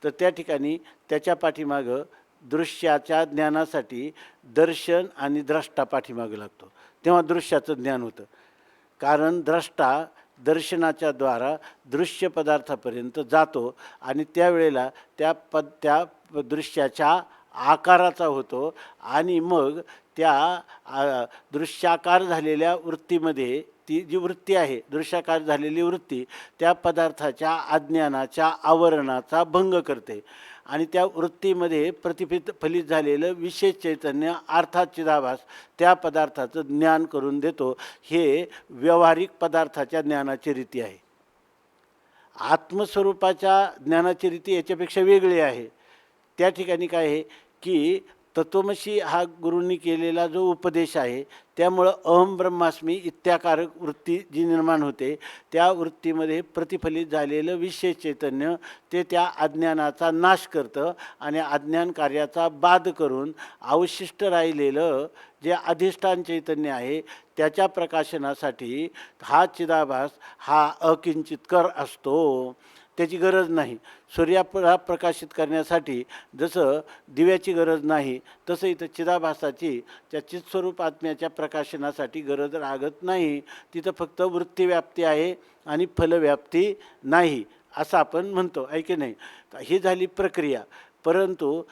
तर त्या ठिकाणी त्याच्या पाठीमागं दृश्याच्या ज्ञानासाठी दर्शन आणि द्रष्टा पाठीमागं लागतो, तेव्हा दृश्याचं ज्ञान होतं. कारण द्रष्टा दर्शनाच्या द्वारा दृश्य पदार्थापर्यंत जातो आणि त्यावेळेला त्या दृश्याच्या आकाराचा होतो आणि मग त्या दृश्याकार झालेल्या वृत्तीमध्ये ती जी वृत्ती आहे, दृश्याकार झालेली वृत्ती त्या पदार्थाच्या अज्ञानाच्या आवरणाचा भंग करते आणि त्या वृत्तीमध्ये फलित झालेलं विशेष चैतन्य अर्थात चिदाभास त्या पदार्थाचं ज्ञान करून देतो. हे व्यावहारिक पदार्थाच्या ज्ञानाची रीती आहे. आत्मस्वरूपाच्या ज्ञानाची रीती याच्यापेक्षा वेगळी आहे. त्या ठिकाणी काय आहे की तत्वमसी हा गुरूंनी केलेला जो उपदेश आहे त्यामुळं अहम ब्रह्मास्मी इत्याकारक वृत्ती जी निर्माण होते त्या वृत्तीमध्ये प्रतिफलित झालेलं विशेष चैतन्य ते त्या अज्ञानाचा नाश करतं आणि अज्ञान कार्याचा बाध करून अवशिष्ट राहिलेलं जे अधिष्ठान चैतन्य आहे त्याच्या प्रकाशनासाठी हा चिदाभास हा अकिंचितकर असतो. त्याची गरज नाही. सूर्याला प्रकाशित करण्यासाठी जसं दिव्याची गरज नाही तसं इथं चिदाभासाची त्या चित्स्वरूप आत्म्याच्या प्रकाशनासाठी गरज लागत नाही. तिथं फक्त वृत्तीव्याप्ती आहे आणि फलव्याप्ती नाही असं आपण म्हणतो, आहे की नाही. ही झाली प्रक्रिया. परंतु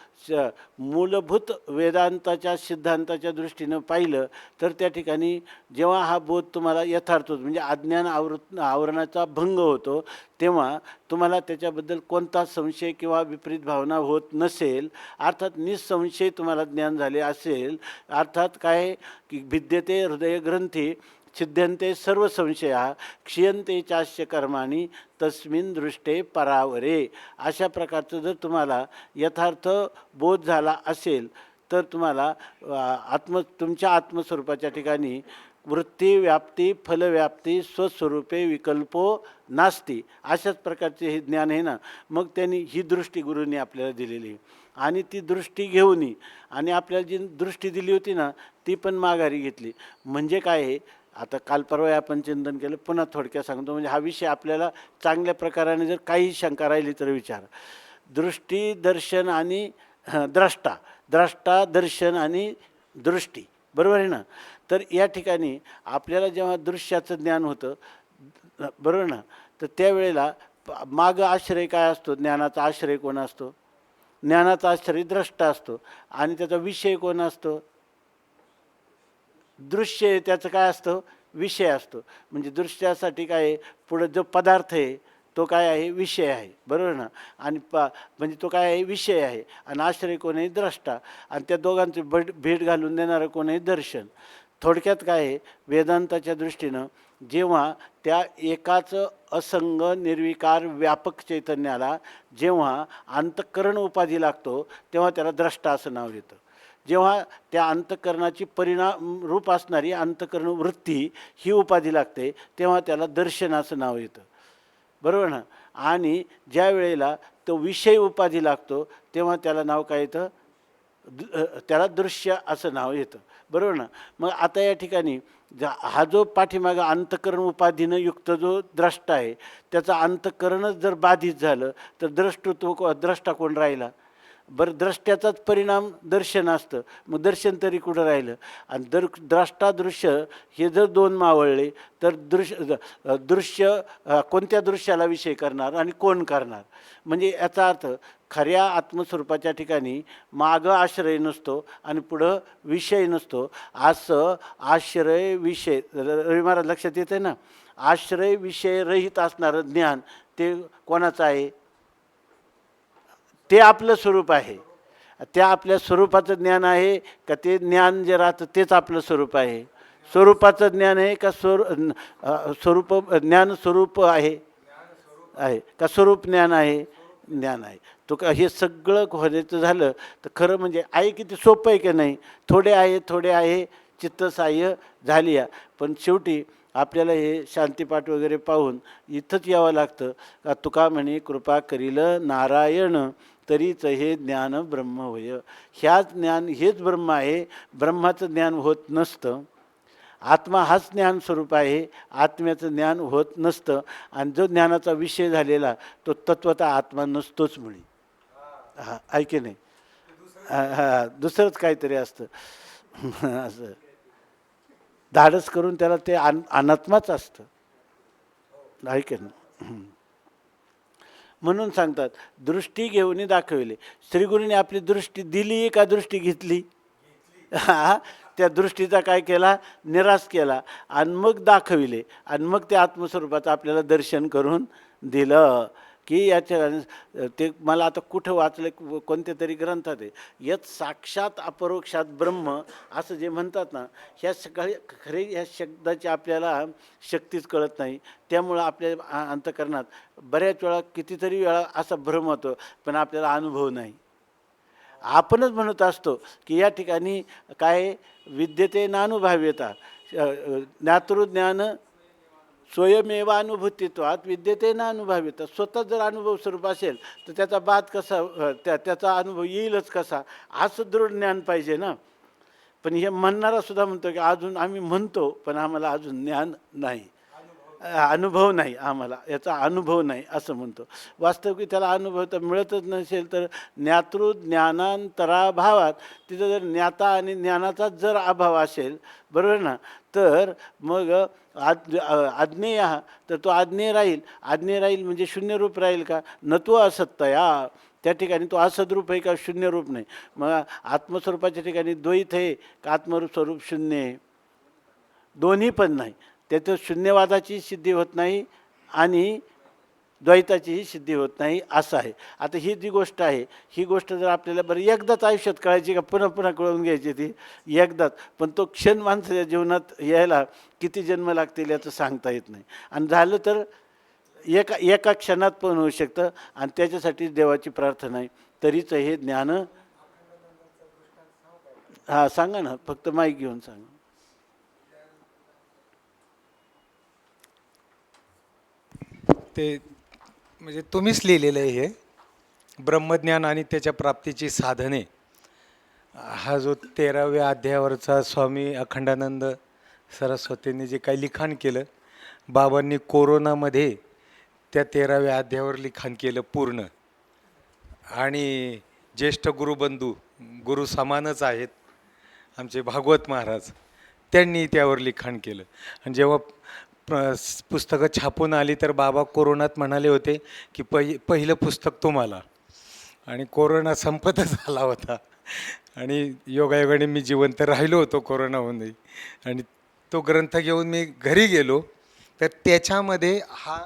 मूलभूत वेदांताच्या सिद्धांताच्या दृष्टीनं पाहिलं तर त्या ठिकाणी जेव्हा हा बोध तुम्हाला यथार्थ होतो म्हणजे अज्ञान आवरणाचा भंग होतो तेव्हा तुम्हाला त्याच्याबद्दल कोणता संशय किंवा विपरीत भावना होत नसेल, अर्थात निसंशय तुम्हाला ज्ञान झाले असेल, अर्थात काय की भिद्यते हृदयग्रंथी छिद्यन्ते सर्व संशया क्षीयन्ते चास्य कर्माणी तस्मिन् दृष्टे परावरे. अशा प्रकारचं जर तुम्हाला यथार्थ बोध झाला असेल तर तुम्हाला तुमच्या आत्मस्वरूपाच्या ठिकाणी वृत्ती व्याप्ती फलव्याप्ती स्वस्वरूपे विकल्पो नास्ती अशाच प्रकारचे हे ज्ञान आहे ना. मग त्यांनी ही दृष्टी गुरूंनी आपल्याला दिलेली आहे आणि ती दृष्टी घेऊन आणि आपल्याला जी दृष्टी दिली होती ना ती पण माघारी घेतली. म्हणजे काय आहे, आता काल परवा आपण चिंतन केलं, पुन्हा थोडक्यात सांगतो म्हणजे हा विषय आपल्याला चांगल्या प्रकाराने जर काही शंका राहिली तर विचार. दृष्टी दर्शन आणि द्रष्टा, द्रष्टा दर्शन आणि दृष्टी, बरोबर आहे ना. तर या ठिकाणी आपल्याला जेव्हा दृश्याचं ज्ञान होतं, बरोबर ना, तर त्यावेळेला मागं आश्रय काय असतो, ज्ञानाचा आश्रय कोण असतो, ज्ञानाचा आश्रय द्रष्टा असतो आणि त्याचा विषय कोण असतो, दृश्य त्याचं काय असतं, विषय असतो. म्हणजे दृश्यासाठी काय आहे, पुढं जो पदार्थ आहे तो काय आहे, विषय आहे, बरोबर ना. आणि म्हणजे तो काय आहे, विषय आहे आणि आश्रय कोण आहे, द्रष्टा. आणि त्या दोघांची भेट घालून देणारं कोण आहे, दर्शन. थोडक्यात काय आहे, वेदांताच्या दृष्टीनं जेव्हा त्या एकाच असंग निर्विकार व्यापक चैतन्याला जेव्हा अंतःकरण उपाधी लागतो तेव्हा त्याला द्रष्टा असं नाव येतं. जेव्हा त्या अंतःकरणाची परिणाम रूप असणारी अंतःकरण वृत्ती ही उपाधी लागते तेव्हा त्याला दर्शन असं नाव येतं, बरोबर ना. आणि ज्या वेळेला तो विषय उपाधी लागतो तेव्हा त्याला नाव काय येतं, त्याला दृश्य असं नाव येतं, बरोबर ना. मग आता या ठिकाणी हा जो पाठीमागं अंतःकरण उपाधीनं युक्त जो द्रष्टा आहे त्याचं अंतःकरणच जर बाधित झालं तर द्रष्टा कोण राहिला, बरं. द्रष्ट्याचाच परिणाम दर्शन असतं, मग दर्शन तरी कुठं राहिलं. आणि द्रष्टा दृश्य हे जर दोन मावळले तर दृश्य कोणत्या दृश्याला विषय करणार आणि कोण करणार. म्हणजे याचा अर्थ खऱ्या आत्मस्वरूपाच्या ठिकाणी मागं आश्रय नसतो आणि पुढं विषय नसतो. असं आश्रय विषय रवी महाराज लक्षात येते ना, आश्रय विषय रहित असणारं ज्ञान ते कोणाचं आहे, ते आपलं स्वरूप आहे. त्या आपल्या स्वरूपाचं ज्ञान आहे का ते ज्ञान जे राहतं तेच आपलं स्वरूप आहे, स्वरूपाचं ज्ञान आहे का स्वरूप ज्ञान स्वरूप आहे का स्वरूप ज्ञान आहे, ज्ञान आहे. तो हे सगळं व्हायचं झालं तर खरं म्हणजे आहे किती सोपं आहे की नाही. थोडे आहे चित्तसाह्य झाली या, पण शेवटी आपल्याला हे शांतीपाठ वगैरे पाहून इथंच यावं लागतं का तुका म्हणे कृपा करील नारायण तरीच हे ज्ञान ब्रह्म होय. ह्याच ज्ञान हेच ब्रह्म आहे, ब्रह्माचं ज्ञान होत नसतं. आत्मा हाच ज्ञान स्वरूप आहे, आत्म्याचं ज्ञान होत नसतं. आणि जो ज्ञानाचा विषय झालेला तो तत्वतः आत्मा नसतोच मुळी. हा ऐके नाही. हा दुसरंच काहीतरी असतं. असं धाडस करून त्याला ते अनात्माच असतं. ऐके ना. म्हणून सांगतात दृष्टी घेऊन दाखविले. श्रीगुरूंनी आपली दृष्टी दिली का दृष्टी घेतली? हा त्या दृष्टीचा काय केला? निराश केला आणि मग दाखविले आणि मग ते आत्मस्वरूपाचं आपल्याला दर्शन करून दिलं. की याच्या ते मला आता कुठं वाचलं कोणत्या तरी ग्रंथात आहे, यत साक्षात अपरोक्षात ब्रह्म असं जे म्हणतात ना, ह्या सगळे खरे ह्या शब्दाची आपल्याला शक्तीच कळत नाही. त्यामुळं आपल्या अंतःकरणात बऱ्याच वेळा कितीतरी वेळा असा भ्रम होतो, पण आपल्याला अनुभव नाही. आपणच म्हणत असतो की या ठिकाणी काय विद्यते नानुभव्यता ज्ञातृज्ञान स्वयमेवानुभूतित्वात विद्यते नानुभव्यता. स्वतः जर अनुभव स्वरूप असेल तर त्याचा बाद कसा त्याचा अनुभव येईलच कसा? असं दृढ ज्ञान पाहिजे ना. पण हे म्हणणारा सुद्धा म्हणतो की अजून आम्ही म्हणतो पण आम्हाला अजून ज्ञान नाही, अनुभव नाही, आम्हाला याचा अनुभव नाही असं म्हणतो. वास्तविक त्याला अनुभव तर मिळतच नसेल तर ज्ञातृज्ञानांतराभावात तिथं जर ज्ञाता आणि ज्ञानाचाच जर अभाव असेल, बरोबर ना, तर मग आज्ञेय तर तो आज्ञेय राहील. आज्ञेय राहील म्हणजे शून्यरूप राहील का? न तो असत्तया. त्या ठिकाणी तो असद्रूप आहे का शून्यरूप नाही. मग आत्मस्वरूपाच्या ठिकाणी द्वैत आहे का आत्मस्वरूप शून्य आहे? दोन्ही पण नाही. त्याचं शून्यवादाची सिद्धी होत नाही आणि द्वैताचीही सिद्धी होत नाही असं आहे. आता ही जी गोष्ट आहे ही गोष्ट जर आपल्याला बरं एकदाच आयुष्यात कळायची का पुन्हा पुन्हा कळून घ्यायची ती एकदाच, पण तो क्षण माणसाच्या जीवनात यायला किती जन्म लागतील याचं सांगता येत नाही. आणि झालं तर एका एका क्षणात पण होऊ शकतं आणि त्याच्यासाठी देवाची प्रार्थना आहे. तरीच हे ज्ञान. हां सांगा ना, फक्त माईक घेऊन सांगा. ते म्हणजे तुम्हीच लिहिलेलं आहे हे ब्रह्मज्ञान आणि त्याच्या प्राप्तीची साधने. हा जो 13व्या अध्यायावरचा स्वामी अखंडानंद सरस्वतींनी जे काही लिखाण केलं, बाबांनी कोरोनामध्ये त्या 13व्या अध्यायावर लिखाण केलं पूर्ण. आणि ज्येष्ठ गुरुबंधू गुरु समानच आहेत आमचे भागवत महाराज, त्यांनी त्यावर लिखाण केलं. आणि जेव्हा पुस्तकं छापून आली तर बाबा कोरोनात म्हणाले होते की पहिलं पुस्तक तुम्हाला. आणि कोरोना संपतच आला होता आणि योगायोगाने मी जिवंत राहिलो होतो कोरोनामध्ये. आणि तो ग्रंथ घेऊन मी घरी गेलो तर त्याच्यामध्ये हा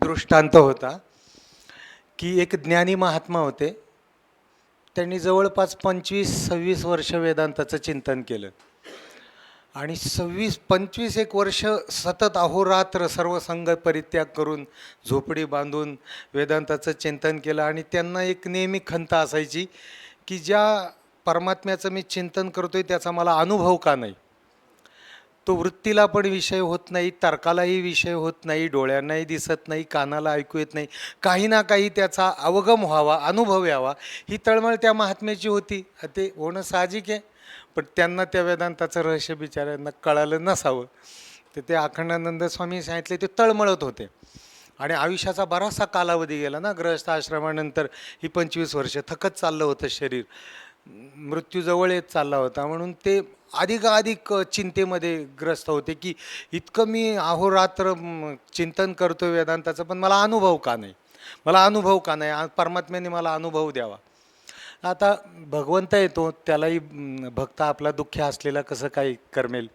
दृष्टांत होता की एक ज्ञानी महात्मा होते. त्यांनी जवळपास 25-26 वर्ष वेदांताचं चिंतन केलं आणि 25-एक वर्ष सतत अहोरात्र सर्व संग परित्याग करून झोपडी बांधून वेदांताचं चिंतन केलं. आणि त्यांना एक नेहमी खंत असायची की ज्या परमात्म्याचं मी चिंतन करतोय त्याचा मला अनुभव का नाही? तो वृत्तीला पण विषय होत नाही, तर्कालाही विषय होत नाही, डोळ्यांनाही दिसत नाही, कानाला ऐकू येत नाही. काही ना काही त्याचा अवगम व्हावा, अनुभव यावा ही तळमळ त्या महात्म्याची होती. ते होणं साहजिक आहे. पण त्यांना त्या वेदांताचं रहस्य बिचाऱ्यांना कळालं नसावं. तर ते अखंडानंद स्वामी सांगितले ते तळमळत होते. आणि आयुष्याचा बराचसा कालावधी गेला ना गृहस्थ आश्रमानंतर. ही 25 वर्ष थकत चाललं होतं शरीर, मृत्यू जवळ येत चालला होता. म्हणून ते अधिकाधिक चिंतेमध्ये ग्रस्त होते की इतकं मी अहोरात्र चिंतन करतो वेदांताचं पण मला अनुभव का नाही, मला अनुभव का नाही, परमात्म्याने मला अनुभव द्यावा. आता भगवंत येतो त्यालाही भक्त आपला दुःखी असलेला कसं काही करमेल.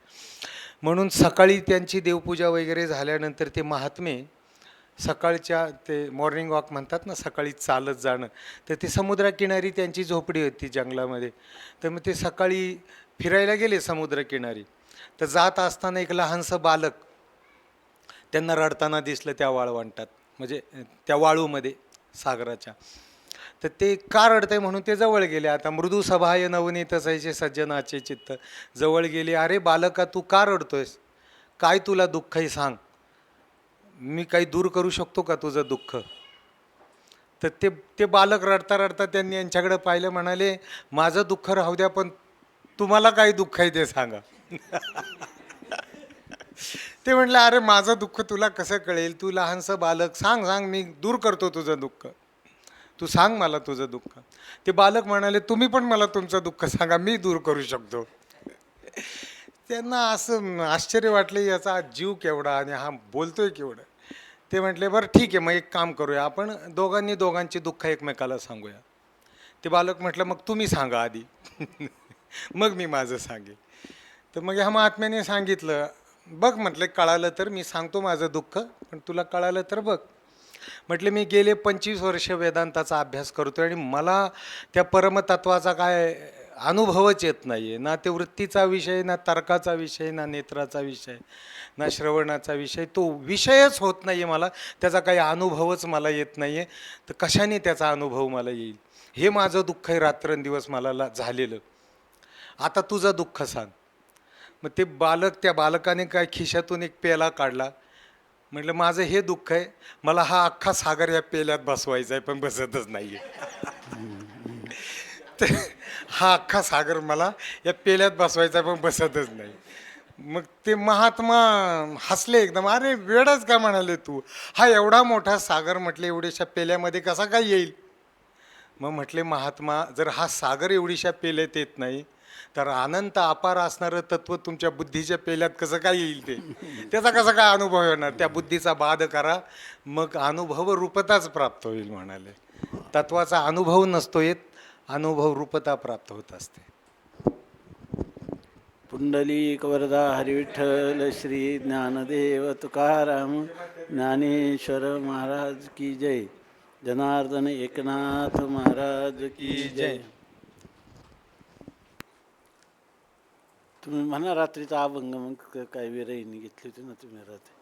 म्हणून सकाळी त्यांची देवपूजा वगैरे झाल्यानंतर ते महात्मे सकाळच्या ते मॉर्निंग वॉक म्हणतात ना, सकाळी चालत जाणं, तर ते समुद्रकिनारी त्यांची झोपडी होती जंगलामध्ये. तर मग ते सकाळी फिरायला गेले समुद्रकिनारी. तर जात असताना एक लहानसं बालक त्यांना रडताना दिसलं त्या वाळवंटात, म्हणजे त्या वाळूमध्ये सागराच्या. तर ते का रडतंय म्हणून ते जवळ गेले. आता मृदू सभाय नवनीत असायचे सज्जनाचे चित्त. जवळ गेले, अरे बालका तू का रडतोयस, काय तुला दुःख आहे सांग, मी काही दूर करू शकतो का तुझं दुःख? तर ते बालक रडता रडता त्यांनी यांच्याकडे पाहिलं, म्हणाले माझं दुःख राहू द्या पण तुम्हाला काही दुःख आहे ते सांगा. ते म्हणलं अरे माझं दुःख तुला कसं कळेल, तू लहानसं बालक, सांग सांग मी दूर करतो तुझं दुःख. तू सांग मला तुझं दुःख. ते बालक म्हणाले, तुम्ही पण मला तुमचं दुःख सांगा, मी दूर करू शकतो. त्यांना असं आश्चर्य वाटले, याचा जीव केवढा आणि हा बोलतोय केवढं. ते म्हटले, बरं ठीक आहे, मग एक काम करूया, आपण दोघांनी दोघांची दुःख एकमेकाला सांगूया. ते बालक म्हटलं, मग तुम्ही सांगा आधी. मग मी माझं सांगेन. तर मग ह्या महात्म्याने सांगितलं, बघ म्हटलं, कळालं तर मी सांगतो माझं दुःख, पण तुला कळालं तर बघ. म्हटले, मी गेले 25 वर्ष वेदांताचा अभ्यास करतोय आणि मला त्या परमतत्वाचा काय अनुभवच येत नाही आहे. ना ते वृत्तीचा विषय, ना तर्काचा विषय, ना नेत्राचा विषय, ना श्रवणाचा विषय. तो विषयच होत नाही आहे मला, त्याचा काही अनुभवच मला येत नाही आहे. तर कशाने त्याचा अनुभव मला येईल? हे माझं दुःख आहे रात्रंदिवस मला झालेलं. आता तुझं दुःख सांग. मग ते बालक, त्या बालकाने काय खिशातून एक पेला काढला. म्हटलं, माझं हे दुःख आहे, मला हा अख्खा सागर या पेल्यात बसवायचा आहे, पण बसतच नाही आहे. तर हा अख्खा सागर मला या पेल्यात बसवायचा आहे, पण बसतच नाही. मग ते महात्मा हसले एकदम. अरे वेडच का म्हणाले तू, हा एवढा मोठा सागर म्हटले एवढ्याशा पेल्यामध्ये कसा काय येईल? मग म्हटले, महात्मा, जर हा सागर एवढीशा पेल्यात येत नाही, तर अनंत अपार असणारं तत्व तुमच्या बुद्धीच्या पेल्यात कसं काय येईल? त्याचा कसा काय अनुभव येणार? त्या बुद्धीचा बाध करा, मग अनुभव रूपताच प्राप्त होईल म्हणाले. तत्वाचा अनुभव नसतो येत, अनुभव रूपता प्राप्त होत असते. पुंडलिक वरदा हरिविठ्ठल श्री ज्ञानदेव तुकाराम ज्ञानेश्वर महाराज की जय. जनार्दन एकनाथ महाराज की जय. तुम्ही म्हणा रात्रीचा अभंग, मग काय विरहिणी घेतली होती ना तुम्ही रात्री.